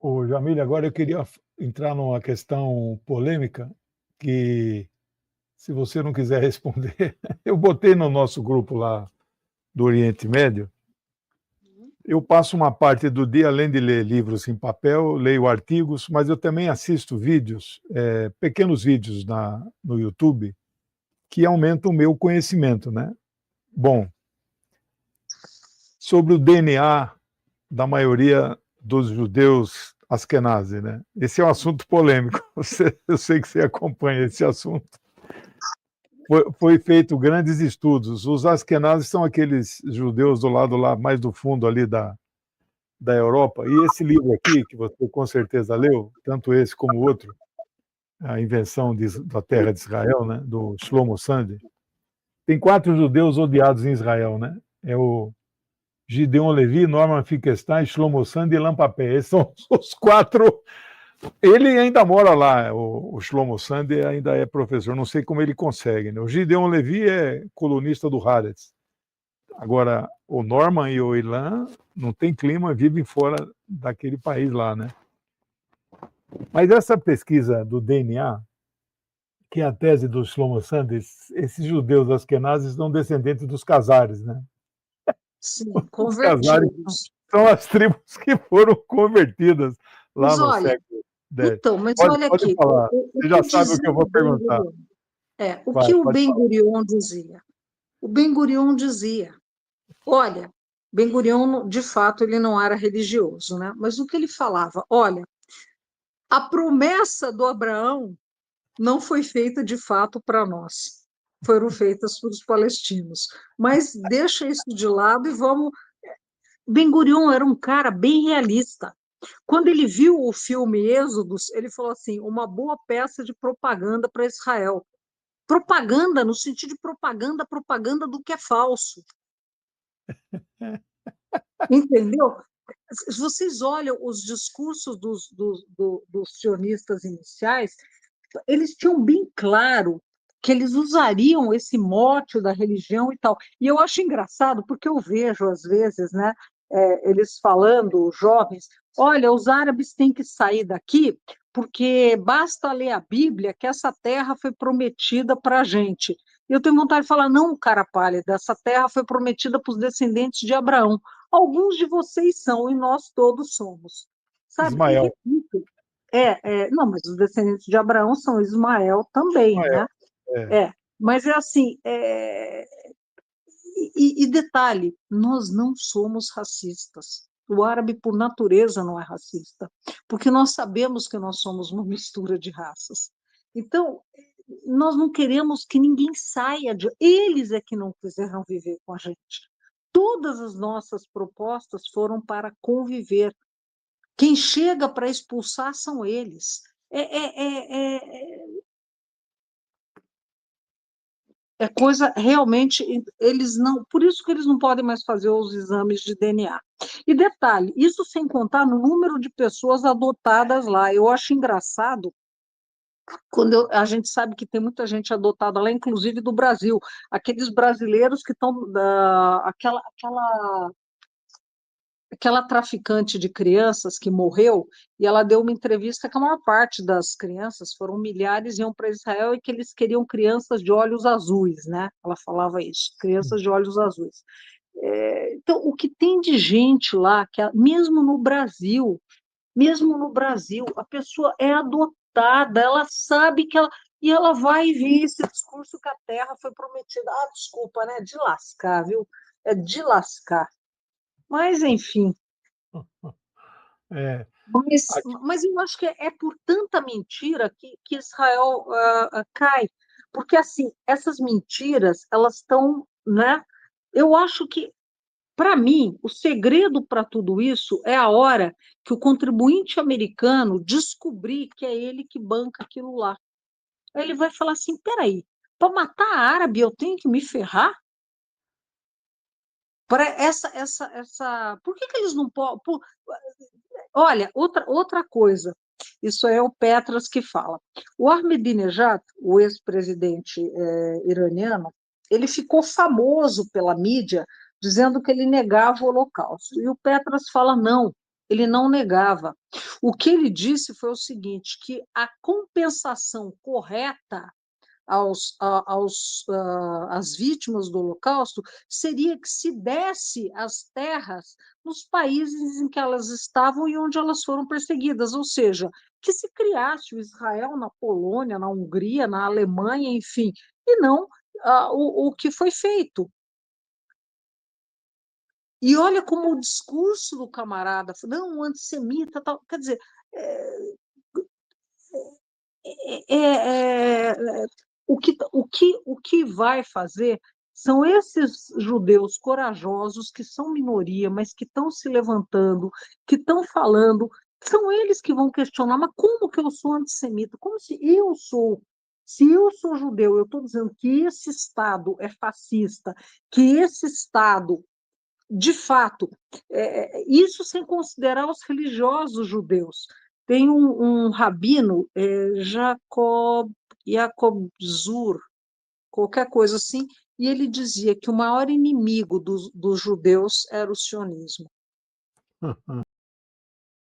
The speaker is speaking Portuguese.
Ô, Jamile, agora eu queria entrar numa questão polêmica que, se você não quiser responder, eu botei no nosso grupo lá do Oriente Médio. Eu passo uma parte do dia, além de ler livros em papel, leio artigos, mas eu também assisto vídeos, pequenos vídeos no YouTube, que aumentam o meu conhecimento, né? Bom, sobre o DNA da maioria dos judeus Askenazi, né? Esse é um assunto polêmico. Eu sei que você acompanha esse assunto. Foi feito grandes estudos. Os Askenazes são aqueles judeus do lado lá mais do fundo ali da Europa. E esse livro aqui, que você com certeza leu, tanto esse como o outro, A Invenção da Terra de Israel, né, do Shlomo Sand, tem 4 judeus odiados em Israel, né? É o Gideon Levi, Norman Finkelstein, Shlomo Sand e Ilan Pappé. Esses são os 4. Ele ainda mora lá, o Shlomo Sand ainda é professor, não sei como ele consegue, né? O Gideon Levi é colunista do Haaretz. Agora, o Norman e o Ilan não tem clima, vivem fora daquele país lá, né? Mas essa pesquisa do DNA, que é a tese do Shlomo Sand, esses judeus askenazes são descendentes dos Khazares, né? Sim, Os Khazares convertidos. são as tribos que foram convertidas lá Mas no olha, século X. então, mas Pode, olha pode aqui, falar, o você que já sabe o dizia que eu o vou Ben perguntar. Gurion? O Vai, que o pode Ben falar. Gurion dizia? O Ben Gurion dizia, olha, Ben Gurion, de fato, ele não era religioso, né? Mas o que ele falava? Olha, a promessa do Abraão não foi feita de fato para nós, foram feitas para os palestinos. Mas deixa isso de lado e vamos. Ben Gurion era um cara bem realista. Quando ele viu o filme Êxodos, ele falou assim: uma boa peça de propaganda para Israel. Propaganda, no sentido de propaganda, propaganda do que é falso. Entendeu? Se vocês olham os discursos dos sionistas iniciais, eles tinham bem claro que eles usariam esse mote da religião e tal. E eu acho engraçado, porque eu vejo, às vezes, né, eles falando, jovens, olha, os árabes têm que sair daqui porque basta ler a Bíblia que essa terra foi prometida para a gente. Eu tenho vontade de falar, não, cara pálida, essa terra foi prometida para os descendentes de Abraão. Alguns de vocês são e nós todos somos. Sabe? E Ismael. repito, não, mas os descendentes de Abraão são Ismael também, Ismael. né? É. Mas é assim, e detalhe, nós não somos racistas. O árabe, por natureza, não é racista, porque nós sabemos que nós somos uma mistura de raças. Então, nós não queremos que ninguém saia de. Eles é que não quiseram viver com a gente. Todas as nossas propostas foram para conviver. Quem chega para expulsar são eles. É coisa realmente, eles não, por isso que eles não podem mais fazer os exames de DNA. E detalhe, isso sem contar no número de pessoas adotadas lá. Eu acho engraçado quando a gente sabe que tem muita gente adotada lá, inclusive do Brasil, aqueles brasileiros que estão aquela traficante de crianças que morreu, e ela deu uma entrevista que a maior parte das crianças, foram milhares, iam para Israel e que eles queriam crianças de olhos azuis, né? Ela falava isso, crianças de olhos azuis. Então, o que tem de gente lá, que mesmo no Brasil, a pessoa é adotada, ela sabe que ela. E ela vai ver esse discurso que a terra foi prometida. Ah, desculpa, né? De lascar, viu? É de lascar. Mas, enfim. É. Mas eu acho que é por tanta mentira que Israel cai. Porque, assim, essas mentiras, elas estão, né? Eu acho que, para mim, o segredo para tudo isso é a hora que o contribuinte americano descobrir que é ele que banca aquilo lá. Aí ele vai falar assim, peraí, para matar árabe eu tenho que me ferrar? Para por que eles não podem... Olha, outra coisa, isso é o Petras que fala. O Ahmadinejad, o ex-presidente iraniano, ele ficou famoso pela mídia dizendo que ele negava o Holocausto. E o Petras fala, não, ele não negava. O que ele disse foi o seguinte, que a compensação correta às vítimas do Holocausto seria que se desse as terras nos países em que elas estavam e onde elas foram perseguidas, ou seja, que se criasse o Israel na Polônia, na Hungria, na Alemanha, enfim, e não o que foi feito. E olha como o discurso do camarada, não, antissemita, tal, quer dizer, o que vai fazer são esses judeus corajosos, que são minoria, mas que estão se levantando, que estão falando, são eles que vão questionar, mas como que eu sou antissemita? Como se eu sou judeu, eu estou dizendo que esse Estado é fascista, que esse Estado, de fato, isso sem considerar os religiosos judeus. Tem um rabino, Jacob Zur, qualquer coisa assim, e ele dizia que o maior inimigo dos judeus era o sionismo.